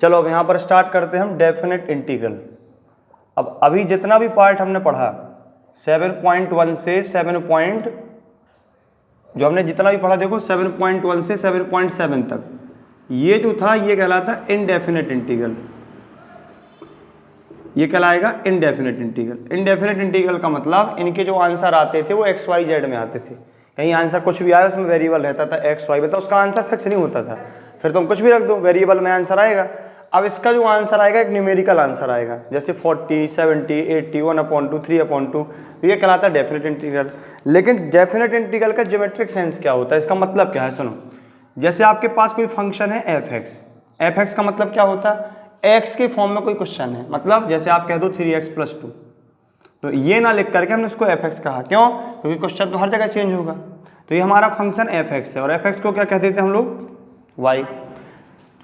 चलो अब यहाँ पर स्टार्ट करते हैं हम डेफिनेट इंटीग्रल। अब अभी जितना भी पार्ट हमने पढ़ा 7.1 से 7 पॉइंट, जो हमने जितना भी पढ़ा देखो 7.1 से 7.7 तक, ये जो था ये कहलाता इनडेफिनेट इंटीग्रल। ये कहलाएगा इनडेफिनेट इंटीग्रल। इनडेफिनेट इंटीग्रल का मतलब इनके जो आंसर आते थे वो एक्स वाई जेड में आते थे। कहीं आंसर कुछ भी आया उसमें वेरिएबल रहता था एक्स वाई, मतलब उसका आंसर फिक्स नहीं होता था, फिर तुम कुछ भी रख दो वेरिएबल में आंसर आएगा। अब इसका जो आंसर आएगा एक न्यूमेरिकल आंसर आएगा, जैसे 40, 70, 80, 1/2, 3/2, तो ये कहलाता है डेफिनेट इंटीग्रल। लेकिन डेफिनेट इंटीग्रल का ज्योमेट्रिक सेंस क्या होता है, इसका मतलब क्या है सुनो। जैसे आपके पास कोई फंक्शन है एफ एक्स, एफ एक्स का मतलब क्या होता है, एक्स के फॉर्म में कोई क्वेश्चन है, मतलब जैसे आप कह दो 3x+2, तो ये ना लिख करके हमने उसको एफ एक्स कहा, क्यों, क्योंकि क्वेश्चन तो हर जगह चेंज होगा। तो ये हमारा फंक्शन एफ एक्स है और एफ एक्स को क्या कहते थे हम लोग, वाई।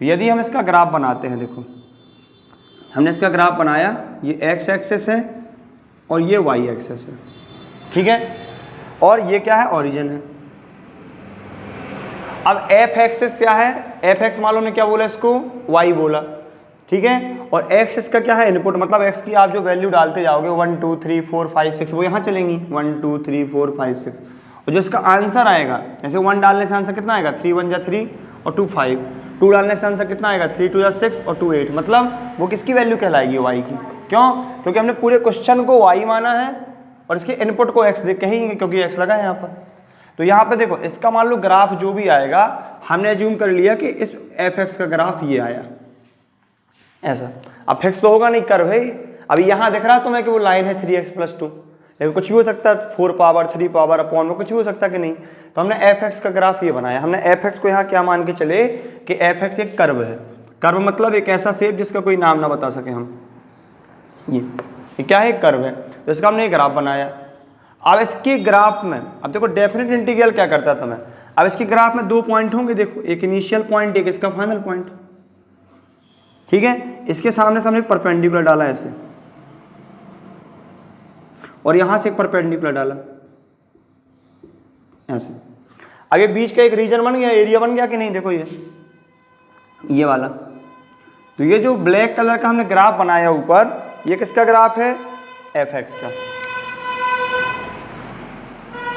तो यदि हम इसका ग्राफ बनाते हैं, देखो हमने इसका ग्राफ बनाया, ये एक्स एक्सेस है और ये वाई एक्सेस है, ठीक है, और ये क्या है, ओरिजिन है। अब एफ एक्सेस क्या है, एफ एक्स मान लो ने क्या बोला इसको, वाई बोला, ठीक है, और एक्स इसका क्या है, इनपुट, मतलब एक्स की आप जो वैल्यू डालते जाओगे 1 2 3 4 5 6 वो यहाँ चलेंगी 1 2 3 4 5 6, और जो इसका आंसर आएगा, जैसे 1 डालने से आंसर कितना आएगा, 3 1 जा 3 और 2 5, 2 डालने से आंसर कितना आएगा, 3 2 जा 6 और 2 8, मतलब वो किसकी वैल्यू कहलाएगी, वाई की। क्यों, क्योंकि हमने पूरे क्वेश्चन को वाई माना है और इसके इनपुट को एक्स देख कहेंगे, क्योंकि एक्स लगा है यहाँ पर। तो यहाँ पे देखो इसका मान लो ग्राफ जो भी आएगा, हमने अज्यूम कर लिया कि इस एफ एक्स का ग्राफ ये आया ऐसा। अब फिक्स तो होगा नहीं कर्व है, अभी यहाँ दिख रहा तुम्हें कि वो लाइन है 3x+2, लेकिन कुछ भी हो सकता है, 4 पावर 3 पावर अपॉन में कुछ भी हो सकता है कि नहीं। तो हमने एफ एक्स का ग्राफ ये बनाया, हमने एफ एक्स को यहाँ क्या मान के चले कि एफ एक्स एक कर्व है। कर्व मतलब एक ऐसा शेप जिसका कोई नाम ना बता सके हम, ये क्या है, एक कर्व है, तो इसका हमने एक ग्राफ बनाया। अब इसके ग्राफ में, अब देखो डेफिनेट इंटीग्रल क्या करता था मैं, अब इसके ग्राफ में 2 पॉइंट होंगे, देखो एक इनिशियल पॉइंट एक इसका फाइनल पॉइंट, ठीक है, इसके सामने से हमने परपेंडिकुलर डाला ऐसे, और यहां से एक परपेंडिकुलर डाला ऐसे। अब ये बीच का एक रीजन बन गया, एरिया बन गया कि नहीं, देखो ये वाला। तो ये जो ब्लैक कलर का हमने ग्राफ बनाया ऊपर, ये किसका ग्राफ है, एफ एक्स का।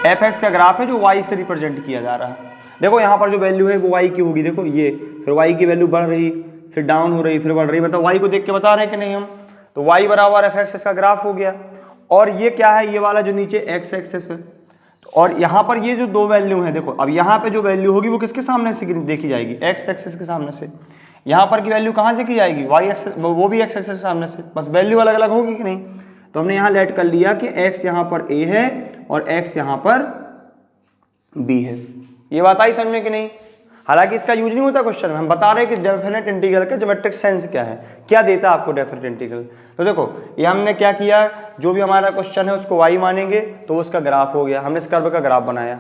एफ एक्स का ग्राफ है जो वाई से रिप्रेजेंट किया जा रहा है। देखो यहाँ पर जो वैल्यू है वो वाई की होगी, देखो ये, फिर वाई की वैल्यू बढ़ रही, फिर डाउन हो रही, फिर बढ़ रही, मतलब वाई को देख के बता रहे हैं कि नहीं हम। तो वाई बराबर एफ एक्स का ग्राफ हो गया। और ये क्या है, ये वाला जो नीचे एक्स एक्सेस है, और यहाँ पर ये जो 2 वैल्यू है, देखो अब यहाँ पे जो वैल्यू होगी वो किसके सामने से देखी जाएगी, एक्स एक्सेस के सामने से। यहाँ पर की वैल्यू कहाँ देखी जाएगी, वाई एक्सेस, वो भी एक्स एक्सेस के सामने से, बस वैल्यू अलग अलग होगी कि नहीं। तो हमने यहाँ लेट कर लिया कि एक्स यहाँ पर ए है और एक्स यहाँ पर बी है। ये बात आई समझ में कि नहीं। हालांकि इसका यूज नहीं होता क्वेश्चन में, हम बता रहे हैं कि डेफिनेट इंटीग्रल का ज्योमेट्रिक सेंस क्या है, क्या देता है आपको डेफिनेट इंटीग्रल। तो देखो ये हमने क्या किया, जो भी हमारा क्वेश्चन है उसको वाई मानेंगे तो उसका ग्राफ हो गया, हमने इस कर्व का ग्राफ बनाया।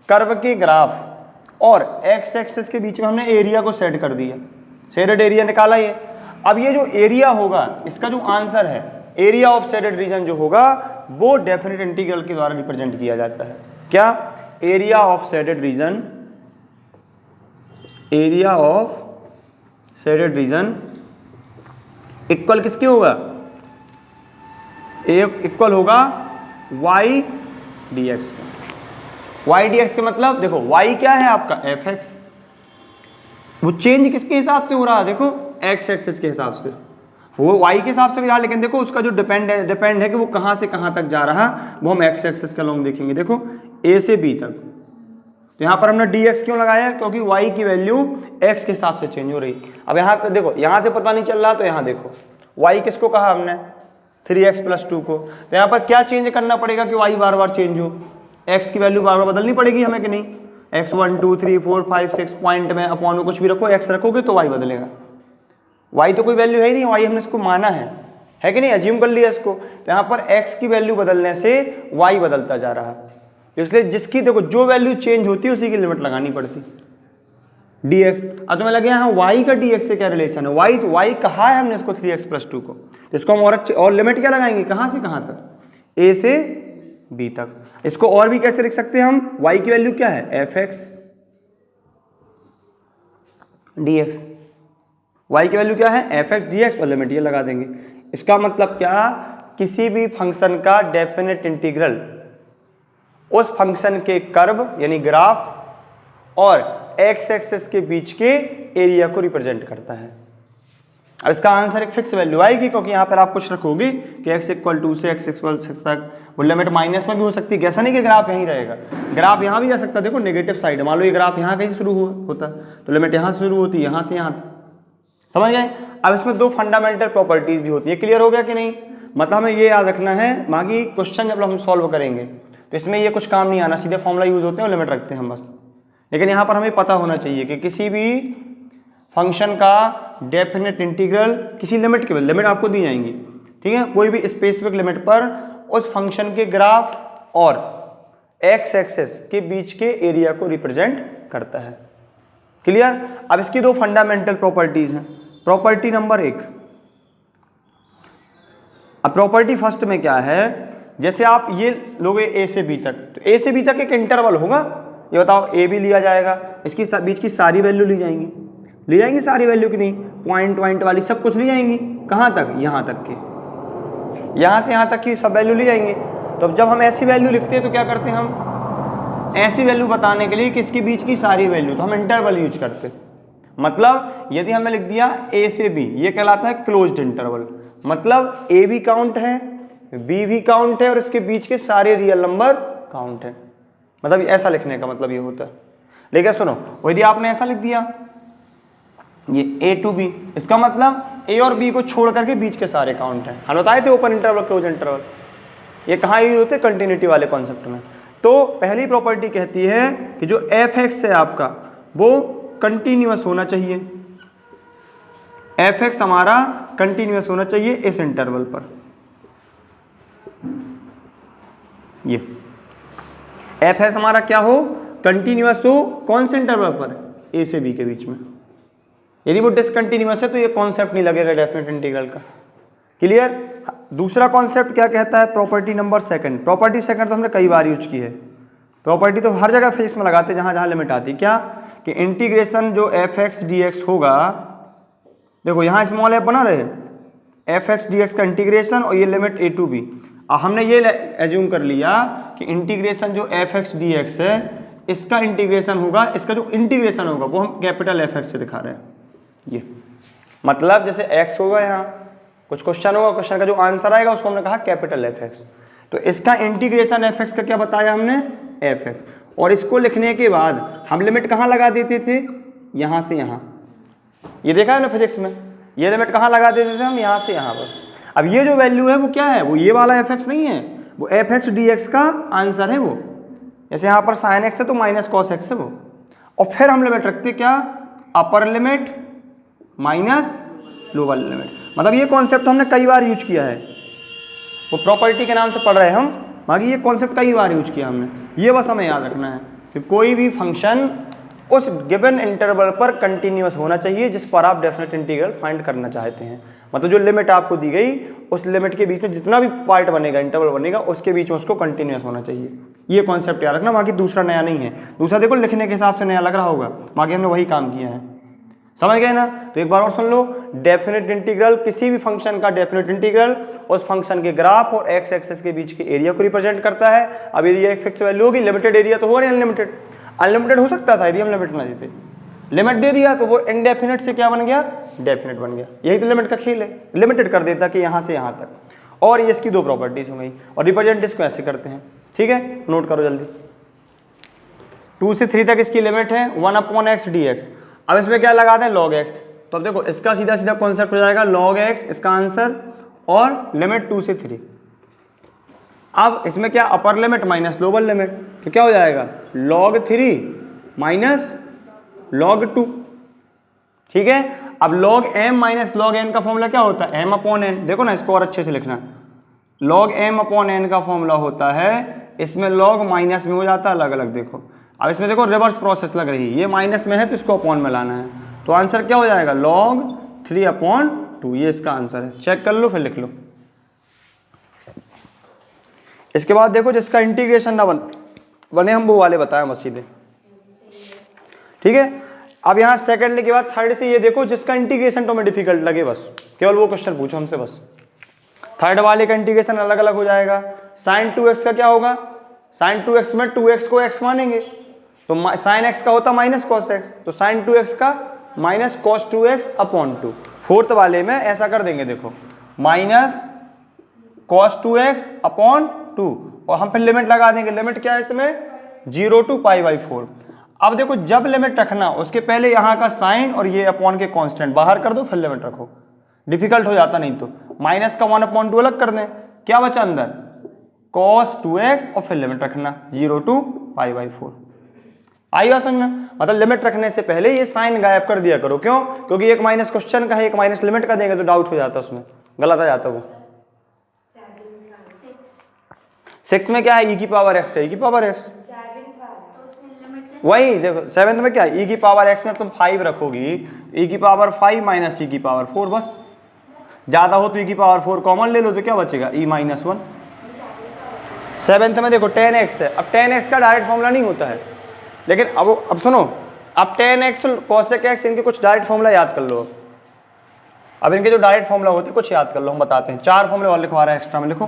कर्व के ग्राफ और एक्स एक्सिस के बीच में हमने एरिया को सेट कर दिया, शेडेड एरिया निकाला ये। अब ये जो एरिया होगा, इसका जो आंसर है, एरिया ऑफ शेडेड रीजन जो होगा वो डेफिनेट इंटीग्रल के द्वारा रिप्रेजेंट किया जाता है। क्या, area of shaded region, area of shaded region equal किसके होगा, इक्वल होगा y dx का। y dx का मतलब देखो y क्या है आपका एफ एक्स, वो चेंज किसके हिसाब से हो रहा है, देखो x एक्सिस के हिसाब से, वो y के हिसाब से भी रहा, लेकिन देखो उसका जो डिपेंड है कि वो कहां से कहां तक जा रहा है, वो हम x एक्सिस का लॉन्ग देखेंगे। देखो a से b तक, तो यहाँ पर हमने dx क्यों लगाया, क्योंकि y की वैल्यू x के हिसाब से चेंज हो रही। अब यहाँ पे देखो, यहाँ से पता नहीं चल रहा, तो यहाँ देखो y किसको कहा हमने, 3x+2 को। तो यहाँ पर क्या चेंज करना पड़ेगा कि y बार बार चेंज हो, x की वैल्यू बार बार बदलनी पड़ेगी हमें कि नहीं। x 1 2 3 4 5 6 पॉइंट में अपॉन में कुछ भी रखो, x रखोगे तो y बदलेगा। y तो कोई वैल्यू है ही नहीं, y हमने इसको माना है कि नहीं, अज्यूम कर लिया इसको। तो यहाँ पर x की वैल्यू बदलने से y बदलता जा रहा है, इसलिए जिसकी देखो जो वैल्यू चेंज होती है उसी की लिमिट लगानी पड़ती dx। अब तुम्हें लगे यहाँ y का dx से क्या रिलेशन है, y कहा है हमने इसको 3x+2 को, इसको हम और लिमिट क्या लगाएंगे, कहाँ से कहाँ तक, a से b तक। इसको और भी कैसे लिख सकते हैं हम, y की वैल्यू क्या है, एफ एक्स dx, y की वैल्यू क्या है एफ एक्स डी एक्स और लिमिट ये लगा देंगे। इसका मतलब क्या, किसी भी फंक्शन का डेफिनेट इंटीग्रल उस फंक्शन के कर्व यानी ग्राफ और एक्स एक्सिस के बीच के एरिया को रिप्रेजेंट करता है। अब इसका आंसर एक फिक्स वैल्यू आएगी, क्योंकि यहाँ पर आप कुछ रखोगे कि x इक्वल 2 से x इक्वल 6 तक, वो लिमिट माइनस में भी हो सकती है, ऐसा नहीं कि ग्राफ यहीं रहेगा, ग्राफ यहाँ भी जा सकता है। देखो नेगेटिव साइड, मान लो ये ग्राफ यहाँ कहीं शुरू होता तो लिमिट यहाँ से शुरू होती है, यहाँ से यहाँ तक, समझ गए। अब इसमें दो फंडामेंटल प्रॉपर्टीज भी होती है, क्लियर हो गया कि नहीं। मतलब हमें ये याद रखना है, बाकी क्वेश्चन जब हम सॉल्व करेंगे तो इसमें ये कुछ काम नहीं आना, सीधे फॉर्मूला यूज होते हैं और लिमिट रखते हैं हम बस। लेकिन यहाँ पर हमें पता होना चाहिए कि किसी भी फंक्शन का डेफिनेट इंटीग्रल किसी लिमिट के, लिमिट आपको दी जाएंगी, ठीक है, कोई भी स्पेसिफिक लिमिट पर उस फंक्शन के ग्राफ और एक्स एक्सिस के बीच के एरिया को रिप्रेजेंट करता है। क्लियर। अब इसकी दो फंडामेंटल प्रॉपर्टीज हैं। प्रॉपर्टी नंबर 1, अब प्रॉपर्टी फर्स्ट में क्या है, जैसे आप ये लोगे ए से बी तक, तो ए से बी तक एक इंटरवल होगा, ये बताओ ए भी लिया जाएगा, इसकी बीच की सारी वैल्यू ली जाएंगी सारी वैल्यू की नहीं, पॉइंट वाली सब कुछ ली जाएंगी, कहाँ तक, यहाँ तक की, यहाँ से यहाँ तक की सब वैल्यू ली जाएंगी। तो अब जब हम ऐसी वैल्यू लिखते हैं तो क्या करते हैं हम, ऐसी वैल्यू बताने के लिए किसके बीच की सारी वैल्यू, तो हम इंटरवल यूज करते हैं। मतलब यदि हमने लिख दिया ए से बी, ये कहलाता है क्लोज्ड इंटरवल, मतलब ए भी काउंट है, बी भी काउंट है और इसके बीच के सारे रियल नंबर काउंट है। मतलब ऐसा लिखने का मतलब ये होता है। लेकिन सुनो, यदि आपने ऐसा लिख दिया ये ए टू बी, इसका मतलब ए और बी को छोड़ करके बीच के सारे काउंट है। हम बताए थे ओपन इंटरवल क्लोज इंटरवल, ये कहाँ यूज होते हैं, कंटिन्यूटी वाले कॉन्सेप्ट में। तो पहली प्रॉपर्टी कहती है कि जो एफ एक्स है आपका वो कंटिन्यूअस होना चाहिए, एफ एक्स हमारा कंटिन्यूअस होना चाहिए इस इंटरवल पर। ये एफ एक्स हमारा क्या हो, कंटिन्यूअस हो, कौन से इंटरवल पर, ए से बी के बीच में। यदि वो डिसकंटिन्यूअस है तो ये कॉन्सेप्ट नहीं लगेगा डेफिनेट इंटीग्रल का। क्लियर। दूसरा कॉन्सेप्ट क्या कहता है, प्रॉपर्टी नंबर 2। प्रॉपर्टी 2 तो हमने कई बार यूज की है, प्रॉपर्टी तो हर जगह फेस में लगाते हैं जहां जहां लिमिट आती है। क्या कि इंटीग्रेशन जो एफ एक्स डी एक्स होगा, देखो यहाँ स्मॉल एफ बना रहे, एफ एक्स डी एक्स का इंटीग्रेशन और ये लिमिट ए टू बी। हमने ये एज्यूम कर लिया कि इंटीग्रेशन जो एफ एक्स डी एक्स है इसका इंटीग्रेशन होगा, इसका जो इंटीग्रेशन होगा वो हम कैपिटल एफ एक्स से दिखा रहे हैं। ये मतलब जैसे x होगा, यहाँ कुछ क्वेश्चन होगा, क्वेश्चन का जो आंसर आएगा उसको हमने कहा कैपिटल एफ एक्स, तो इसका इंटीग्रेशन एफ एक्स का क्या बताया हमने, एफ एक्स। और इसको लिखने के बाद हम लिमिट कहाँ लगा देते थे, यहाँ से यहाँ, ये देखा है ना फिजिक्स में, ये लिमिट कहाँ लगा देते थे हम, यहाँ से यहाँ पर। अब ये जो वैल्यू है वो क्या है, वो ये वाला एफ एक्स नहीं है, वो एफ एक्स डी एक्स का आंसर है वो। जैसे यहाँ पर साइन एक्स है तो माइनस कॉस एक्स है वो। और फिर हम लिमिट रखते क्या, upper limit minus lower limit. मतलब ये कॉन्सेप्ट हमने कई बार यूज किया है, वो प्रॉपर्टी के नाम से पढ़ रहे हैं हम, बाकी ये कॉन्सेप्ट कई बार यूज किया हमने। ये बस हमें याद रखना है कि कोई भी फंक्शन उस गिवन इंटरवल पर कंटिन्यूअस होना चाहिए जिस पर आप डेफिनेट इंटीग्रल फाइंड करना चाहते हैं। मतलब जो लिमिट आपको दी गई उस लिमिट के बीच में जितना भी पार्ट बनेगा, इंटरवल बनेगा, उसके बीच में उसको कंटिन्यूअस होना चाहिए। ये कॉन्सेप्ट याद रखना, बाकी दूसरा नया नहीं है। दूसरा देखो लिखने के हिसाब से नया लग रहा होगा, बाकी हमने वही काम किया है, समझ गए ना। तो एक बार और सुन लो, डेफिनेट इंटीग्रल, किसी भी फंक्शन का डेफिनेट इंटीग्रल उस फंक्शन के ग्राफ और एक्स एक्सिस के बीच के एरिया को रिप्रेजेंट करता है। अब एरिया एक फिक्स वैल्यू होगी, लिमिटेड एरिया तो होगा नहीं अनलिमिटेड, अनलिमिटेड हो सकता था यदि हम लिमिट ना देते, लिमिट दे दिया तो वो इनडेफिनेट से क्या बन गया, डेफिनेट बन गया। यही तो लिमिट का खेल है, लिमिटेड कर देता कि यहाँ से यहाँ तक। और ये इसकी दो प्रॉपर्टीज हो गई, और रिप्रेजेंट इसको ऐसे करते हैं, ठीक है, नोट करो जल्दी। 2 से 3 तक इसकी लिमिट है 1/x dx। अब इसमें क्या लगा दें, log x। तो अब देखो इसका सीधा सीधा कॉन्सेप्ट हो जाएगा log x, इसका आंसर, और लिमिट 2 से 3। अब इसमें क्या, upper limit minus lower limit, तो क्या हो जाएगा log 3 माइनस log 2, ठीक है। अब log m minus log n का फॉर्मूला क्या होता है, m/n। देखो ना, इसको और अच्छे से लिखना, log m/n का फॉर्मूला होता है, इसमें log माइनस में हो जाता है अलग अलग। देखो अब इसमें देखो रिवर्स प्रोसेस लग रही है, ये माइनस में है तो इसको अपॉन में लाना है, तो आंसर क्या हो जाएगा log 3/2। ये इसका आंसर है, चेक कर लो फिर लिख लो। इसके बाद देखो जिसका इंटीग्रेशन ना बने हम वो वाले बताएं बस सीधे, ठीक है। अब यहाँ सेकंड के बाद थर्ड से ये देखो जिसका इंटीग्रेशन तो हमें डिफिकल्ट लगे, बस केवल वो क्वेश्चन पूछो हमसे बस। थर्ड वाले का इंटीग्रेशन अलग अलग हो जाएगा। साइन 2x का क्या होगा, साइन 2x में 2x को x मानेंगे तो साइन x का होता माइनस कॉस x, तो साइन 2x का minus cos 2x upon 2। Fourth वाले में ऐसा कर देंगे, देखो माइनस कॉस 2x अपॉन 2 और हम फिर लिमिट लगा देंगे। लिमिट क्या है इसमें, 0 to π/4। अब देखो जब लिमिट रखना उसके पहले यहाँ का साइन और ये अपॉन के कांस्टेंट बाहर कर दो, फिर लिमिट रखो, डिफिकल्ट हो जाता नहीं तो। माइनस का 1/2 अलग कर दें, क्या बचा अंदर, cos 2x और फिर लिमिट रखना 0 to π/4। आई बात समझ में, मतलब लिमिट रखने से पहले ये साइन गायब कर दिया करो। क्यों, क्योंकि एक माइनस क्वेश्चन का है, एक माइनस लिमिट का देंगे तो डाउट हो जाता, उसमें गलत आ जाता वो। 6 में क्या है, e की पावर x का e की पावर x, वही देखो 7th में क्या है, e की पावर x में तुम 5 रखोगी, e की पावर 5 माइनस e की पावर 4, बस ज्यादा हो तो e की पावर 4 कॉमन ले लो तो क्या बचेगा, e माइनस 1। 7th में देखो 10x है, अब 10x का डायरेक्ट फॉर्मूला नहीं होता है, लेकिन अब सुनो, अब 10x cosec x इनके कुछ डायरेक्ट फॉर्मूला याद कर लो। अब इनके जो डायरेक्ट फॉर्मूला होते हैं कुछ याद कर लो, हम बताते हैं। 4 फॉर्मूले और लिखवा रहा है एक्स्ट्रा में, लिखो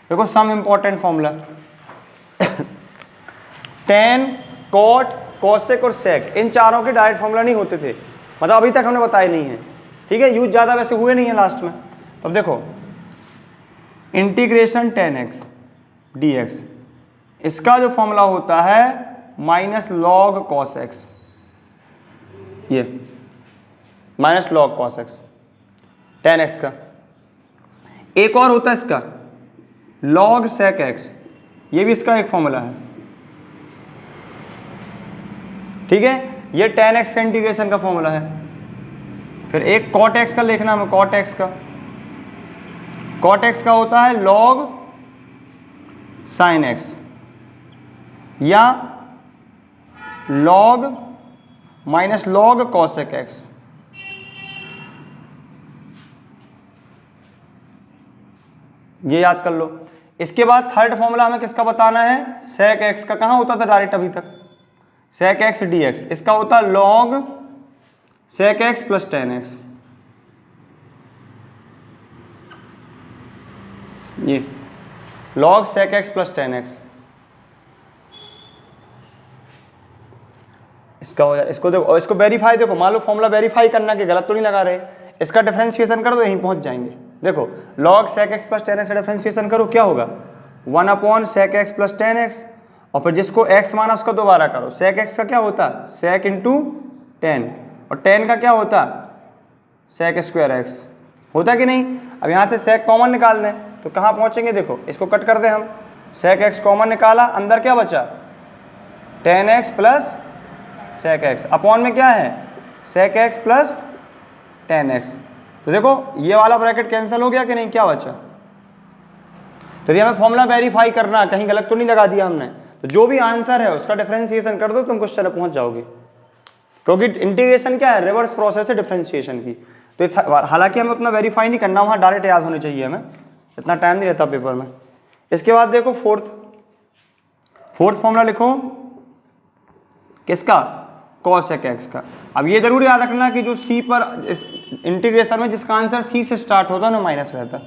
देखो some important formula. tan cot cosec और sec इन चारों के डायरेक्ट फॉर्मूला नहीं होते थे, मतलब अभी तक हमने बताए नहीं है, ठीक है, यूज ज्यादा वैसे हुए नहीं है लास्ट में। तो अब देखो इंटीग्रेशन tan x dx, इसका जो फॉर्मूला होता है माइनस लॉग cos x, ये minus log cos x tan x का। एक और होता है इसका log sec x, ये भी इसका एक फॉर्मूला है, ठीक है, ये tan x का इंटीग्रेशन का फॉर्मूला है। फिर एक cot x का लिखना हमें, cot x का, cot x का होता है log sin x या log minus log cosec x। ये याद कर लो। इसके बाद थर्ड फॉर्मूला हमें किसका बताना है, sec x का। कहाँ होता था डायरेक्ट अभी तक, sec x dx, इसका होता है log sec x plus tan x। ये log sec x plus tan x, इसका हो जाए। इसको देखो और इसको वेरीफाई, देखो मान लो फॉर्मूला वेरीफाई करना कि गलत तो नहीं लगा रहे, इसका डिफरेंशिएशन कर दो, यहीं पहुंच जाएंगे। देखो log sec x plus tan x का डिफरेंशिएशन करो, क्या होगा, 1 upon sec x plus tan x, और फिर जिसको x माना उसका दोबारा करो। sec x का क्या होता, sec इंटू tan, और tan का क्या होता, sec स्क्वायर x, होता कि नहीं। अब यहाँ से sec कॉमन निकाल दें तो कहाँ पहुँचेंगे, देखो इसको कट कर दें हम, sec x कॉमन निकाला, अंदर क्या बचा, tan x plus sec x, upon में क्या है, sec x plus tan x। तो देखो ये वाला ब्रैकेट कैंसिल हो गया कि नहीं, क्या बचा। तो ये हमें फॉर्मूला वेरीफाई करना, कहीं गलत तो नहीं लगा दिया हमने, तो जो भी आंसर है उसका डिफरेंशिएशन कर दो, तुम क्वेश्चन तक पहुंच जाओगे। क्योंकि इंटीग्रेशन क्या है, रिवर्स प्रोसेस है डिफरेंशिएशन की। तो हालांकि हमें उतना वेरीफाई नहीं करना, वहाँ डायरेक्ट याद होने चाहिए, हमें इतना टाइम नहीं रहता पेपर में। इसके बाद देखो फोर्थ फॉर्मूला लिखो, किसका, cosec x का। अब ये जरूर याद रखना कि जो c पर इस इंटीग्रेशन में जिसका आंसर c से स्टार्ट होता है ना माइनस रहता है।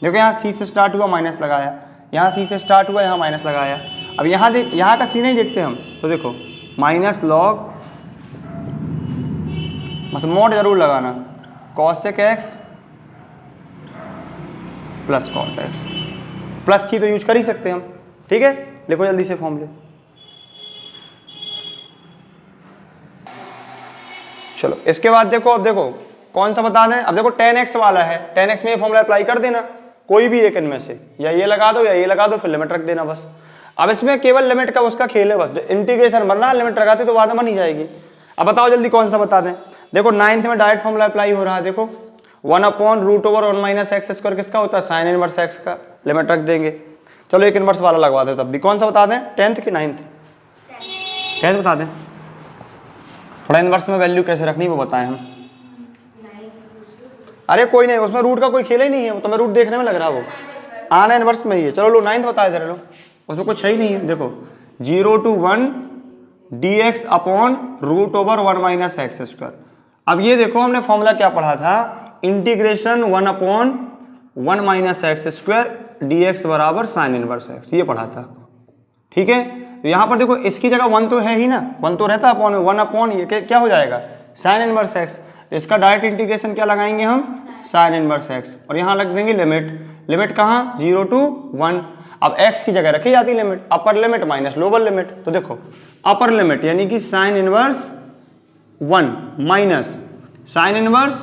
देखो यहाँ c से स्टार्ट हुआ माइनस लगाया, यहाँ c से स्टार्ट हुआ यहाँ माइनस लगाया। अब यहाँ का c नहीं देखते हम, तो देखो माइनस लॉग, बस मोड जरूर लगाना, cosec x plus cot x, plus c तो यूज कर ही सकते हैं हम, ठीक है। लिखो जल्दी से फॉर्मूले, चलो इसके बाद देखो, अब देखो कौन सा बता दें। अब देखो tan x वाला है, tan x में ये फॉर्मूला अप्लाई कर देना, कोई भी एक इनमें से, या ये लगा दो या ये लगा दो, फिर लिमिट रख देना बस। अब इसमें केवल लिमिट का उसका खेल है, बस इंटीग्रेशन बनना, लिमिट लगाते तो बाद में बन ही जाएगी। अब बताओ जल्दी कौन सा बता दें। देखो 9th में डायरेक्ट फॉर्मूला अप्लाई हो रहा है, देखो 1 upon root over 1 minus x square किसका होता है, साइन इनवर्स एक्स का, लिमिट रख देंगे। चलो एक इनवर्स वाला लगवा दे, तब भी कौन सा बता दें, 10th की 9th, 10th बता दें। थोड़ा इनवर्स में वैल्यू कैसे रखनी वो बताएं हम। अरे कोई नहीं, उसमें रूट का कोई खेल ही नहीं है, तो मैं रूट देखने में लग रहा है, वो आना इनवर्स में ही है। चलो लो 9th बता दे रहे लो, उसमें कुछ है ही नहीं है। देखो 0 to 1 dx upon root over 1 minus x square. अब ये देखो हमने फॉर्मूला क्या पढ़ा था, integration 1 upon 1 minus x square dx बराबर साइन इनवर्स एक्स, ये पढ़ा था। ठीक है, तो यहाँ पर देखो इसकी जगह 1 तो है ही ना, 1 तो रहता अपॉन में, 1 अपॉन ये क्या हो जाएगा साइन इनवर्स एक्स। इसका डायरेक्ट इंटीग्रेशन क्या लगाएंगे हम, साइन इनवर्स एक्स, और यहाँ लग देंगे लिमिट, लिमिट कहाँ 0 to 1। अब x की जगह रखी जाती limit, upper limit minus lower limit, तो देखो अपर लिमिट यानी कि sine inverse 1 minus sine inverse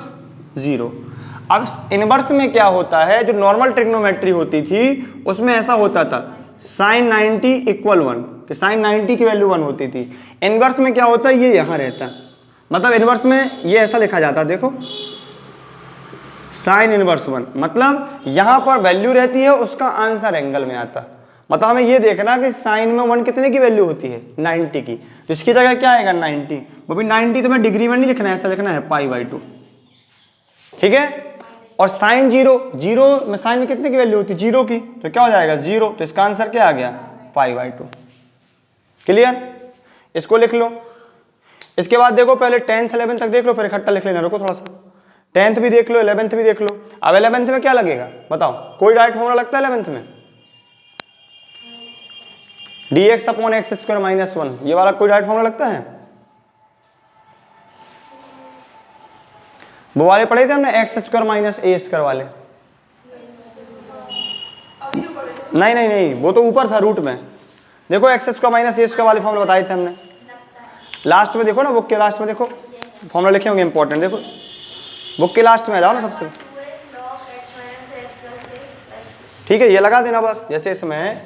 0। अब इनवर्स में क्या होता है, जो नॉर्मल ट्रिग्नोमेट्री होती थी उसमें ऐसा होता था साइन 90 इक्वल 1, कि साइन 90 की वैल्यू 1 होती थी। इनवर्स में क्या होता है, ये यहाँ रहता है, मतलब इनवर्स में ये ऐसा लिखा जाता है, देखो साइन इनवर्स 1, मतलब यहां पर वैल्यू रहती है, उसका आंसर एंगल में आता। मतलब हमें ये देखना कि साइन में 1 कितने की वैल्यू होती है 90 की, तो इसकी जगह क्या आएगा 90, वो भी 90 तो मैं डिग्री में नहीं लिखना है, ऐसा लिखना है π/2। ठीक है, और साइन 0 में साइन में कितने की वैल्यू होती है 0 की, तो क्या हो जाएगा 0, तो इसका आंसर क्या आ गया π/2। क्लियर, इसको लिख लो। इसके बाद देखो पहले 10th 11th तक देख लो, फिर इकट्ठा लिख लेना, रुको थोड़ा सा, 10th भी देख लो 11th भी देख लो। अब 11th में क्या लगेगा बताओ, कोई डायरेक्ट फॉर्मूला लगता है 11th में, dx upon x square minus 1, ये वाला कोई डायरेक्ट फॉर्मूला लगता है? वो वाले पढ़े थे हमने x square minus a square वाले, नहीं नहीं नहीं, वो तो ऊपर था रूट में। देखो x square minus a square वाले फॉर्मूला बताए थे हमने, लास्ट में देखो ना, बुक के लास्ट में देखो फॉर्मूला लिखे होंगे इंपॉर्टेंट, देखो बुक के लास्ट में आ जाओ ना सबसे। ठीक है, ये लगा देना बस, जैसे इसमें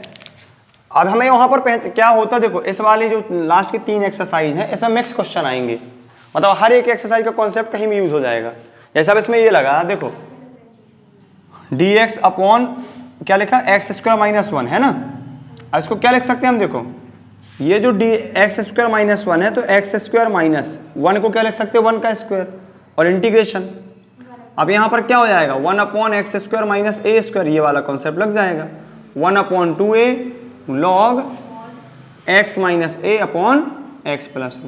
अब हमें वहां पर क्या होता है, देखो इस वाली जो लास्ट की 3 एक्सरसाइज है, इसमें मिक्स क्वेश्चन आएंगे, मतलब हर एक एक्सरसाइज का कॉन्सेप्ट कहीं भी यूज हो जाएगा। जैसे अब इसमें ये लगा, देखो dx अपॉन क्या लिखा एक्स स्क्वायर माइनस 1 है ना, अब इसको क्या लिख सकते हैं हम, देखो ये जो एक्स स्क्वायर माइनस 1 है, तो एक्स स्क्वायर माइनस 1 को क्या लिख सकते हो 1 का स्क्वायर, और इंटीग्रेशन, अब यहाँ पर क्या हो जाएगा 1 upon x square minus a square, ये वाला कॉन्सेप्ट लग जाएगा, 1 upon 2a log x minus a upon x plus,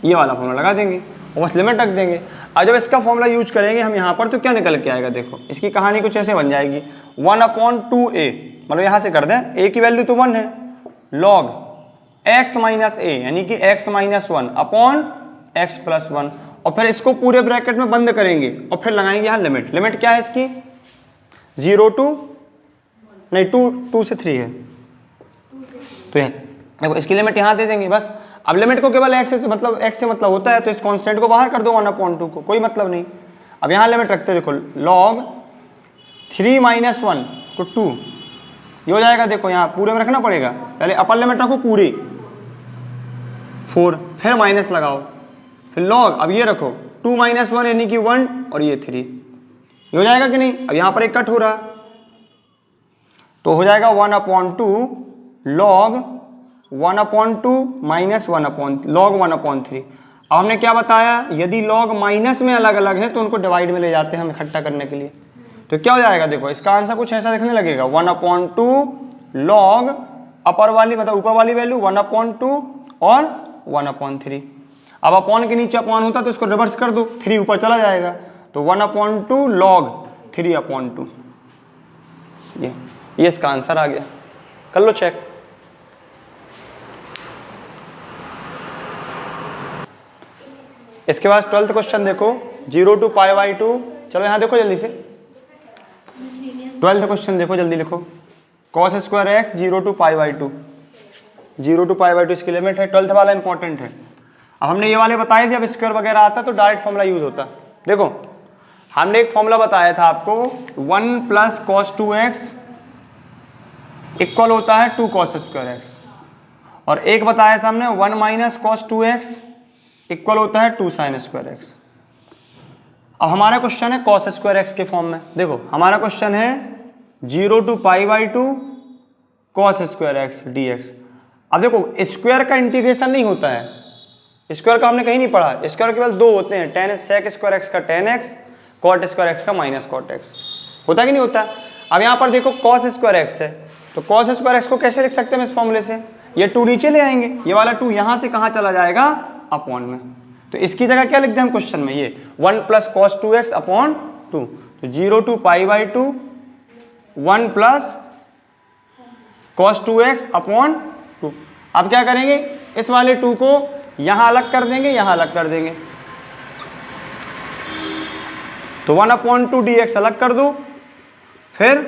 ये वाला फॉर्मूला लगा देंगे और बस लिमिट रख देंगे। अब जब इसका फॉर्मूला यूज करेंगे हम यहाँ पर, तो क्या निकल के आएगा, देखो इसकी कहानी कुछ ऐसे बन जाएगी, 1 अपॉन 2a, मतलब यहाँ से कर दें a की वैल्यू तो 1 है, लॉग x माइनस ए यानी कि x minus 1 upon x plus 1, और फिर इसको पूरे ब्रैकेट में बंद करेंगे और फिर लगाएंगे यहाँ लिमिट। लिमिट क्या है इसकी 0 to नहीं 2 से 3 है, तो देखो इसकी लिमिट यहाँ दे देंगे बस। अब लिमिट को केवल x से मतलब होता है, तो इस कांस्टेंट को बाहर कर दो 1/2 को, कोई मतलब नहीं। अब यहाँ लिमिट रखते देखो log 3 माइनस 1 तो 2, ये हो जाएगा, देखो यहाँ पूरे में रखना पड़ेगा, पहले अपर लिमिट रखो पूरी 4, फिर माइनस लगाओ, फिर log अब ये रखो 2 माइनस 1 यानी कि 1 और ये 3, ये हो जाएगा कि नहीं। अब यहाँ पर एक कट हो रहा, तो हो जाएगा 1/2 log 1/2 माइनस 1 log 1/3। अब हमने क्या बताया, यदि log माइनस में अलग अलग है तो उनको डिवाइड में ले जाते हैं हम इकट्ठा करने के लिए, तो क्या हो जाएगा, देखो इसका आंसर कुछ ऐसा दिखने लगेगा 1/2 log अपर वाली मतलब ऊपर वाली वैल्यू 1/2 और 1/3। अब अपॉन के नीचे अपॉन होता तो इसको रिवर्स कर दो, 3 ऊपर चला जाएगा, तो 1/2 log 3/2, ये इसका आंसर आ गया। कर लो चेक। इसके बाद 12th क्वेश्चन देखो 0 to π/2, चलो यहाँ देखो जल्दी से 12th क्वेश्चन देखो, जल्दी लिखो cos square x 0 to π/2, 0 to π/2 इसकी लिमिट है, 12th वाला इंपॉर्टेंट है। अब हमने ये वाले बताए थे, अब स्क्वायर वगैरह आता तो डायरेक्ट फॉर्मूला यूज होता। देखो हमने एक फॉर्मूला बताया था आपको 1 प्लस cos 2x इक्वल होता है 2 cos स्क्वायर एक्स, और एक बताया था हमने 1 माइनस cos 2x इक्वल होता है 2 sin स्क्वायर एक्स। अब हमारा क्वेश्चन है cos स्क्वायर एक्स के फॉर्म में। देखो हमारा क्वेश्चन है 0 to π/2 cos square x dx। अब देखो स्क्वायर का इंटीग्रेशन नहीं होता है, स्क्वायर का हमने कहीं नहीं पढ़ा, स्क्वायर केवल 2 होते हैं, tan sec स्क्वायर एक्स का tan x, cot square x का माइनस cot x, होता कि नहीं होता। अब यहाँ पर देखो cos स्क्वायर एक्स है, तो cos स्क्वायर एक्स को कैसे लिख सकते हैं हम इस फॉर्मूले से, ये 2 नीचे ले आएंगे, ये वाला 2 यहाँ से कहाँ चला जाएगा, अपॉन में। तो इसकी जगह क्या लिखते हैं हम क्वेश्चन में, ये 1 प्लस कॉस 2x अपॉन 2, तो 0 to pi by 2 1 plus cos 2x upon 2। अब क्या करेंगे, इस वाले 2 को यहाँ अलग कर देंगे, यहाँ अलग कर देंगे, तो 1 अपॉन 2 dx अलग कर दो, फिर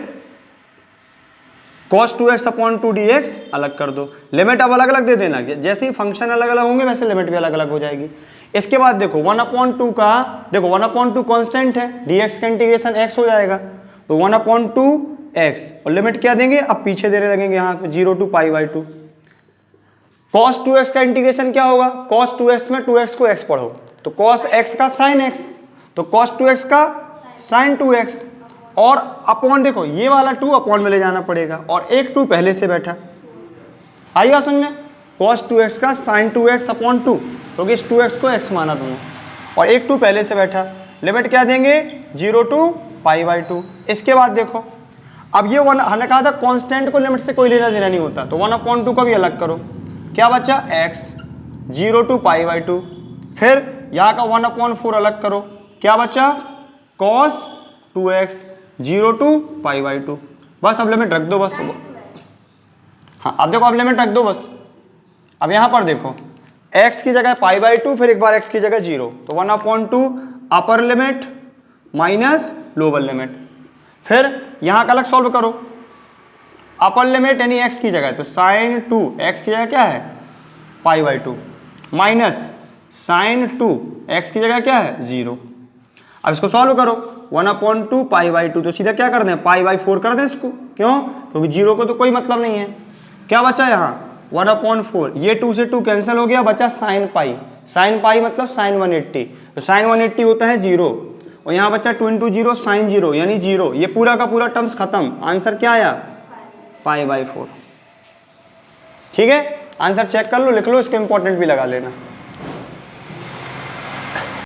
cos 2x अपॉन 2 dx अलग कर दो। लिमिट अब अलग अलग दे देना, जैसे ही फंक्शन अलग अलग होंगे वैसे लिमिट भी अलग अलग हो जाएगी। इसके बाद देखो 1 अपॉन 2 का, देखो 1 अपॉन 2 कॉन्स्टेंट है, dx का इंटीग्रेशन x हो जाएगा, तो 1 अपॉन 2 x, और लिमिट क्या देंगे, अब पीछे देने लगेंगे यहाँ 0 to pi by 2। cos 2x का इंटीग्रेशन क्या होगा, cos 2x में 2x को x पढ़ो, तो cos x का sin x, तो cos 2x का sin 2x, और अपॉन देखो ये वाला 2 अपॉन में ले जाना पड़ेगा, और एक 2 पहले से बैठा, आइएगा सुनने, cos 2x का sin 2x अपॉन 2, क्योंकि इस 2x को x माना तुमने, और एक 2 पहले से बैठा, लिमिट क्या देंगे 0 टू पाई बाई 2। इसके बाद देखो अब ये 1, हमने कहा था कांस्टेंट को लिमिट से कोई लेना देना नहीं होता, तो 1 अपॉन 2 का भी अलग करो, क्या बचा x 0 टू पाई बाई 2, फिर यहाँ का 1 अपॉन 4 अलग करो, क्या बचा cos 2x 0 to pi by 2, बस अब लिमिट रख दो बस। हाँ अब देखो अब लिमिट रख दो बस। अब यहाँ पर देखो x की जगह पाई बाई 2, फिर एक बार x की जगह 0, तो 1 upon 2 upper limit minus lower limit, फिर यहाँ का अलग सॉल्व करो, अपर लिमिट यानी x की जगह, तो साइन 2 x की जगह क्या है pi by 2, minus sine 2 x की जगह क्या है 0। अब इसको सॉल्व करो, 1 अपॉन 2 पाई बाई 2, तो सीधा क्या कर दें पाई बाई 4 कर दें इसको, क्यों, क्योंकि 0 को तो कोई मतलब नहीं है। क्या बचा यहाँ 1 अपॉन 4, ये 2 से 2 कैंसिल हो गया, बचा साइन पाई, साइन पाई मतलब साइन 180, तो साइन 180 होता है 0, और यहाँ बचा 2 इंटू 0 साइन 0 यानी 0, ये पूरा का पूरा टर्म्स खत्म, आंसर क्या आया पाई बाई 4। ठीक है, आंसर चेक कर लो, लिख लो, इसको इंपॉर्टेंट भी लगा लेना।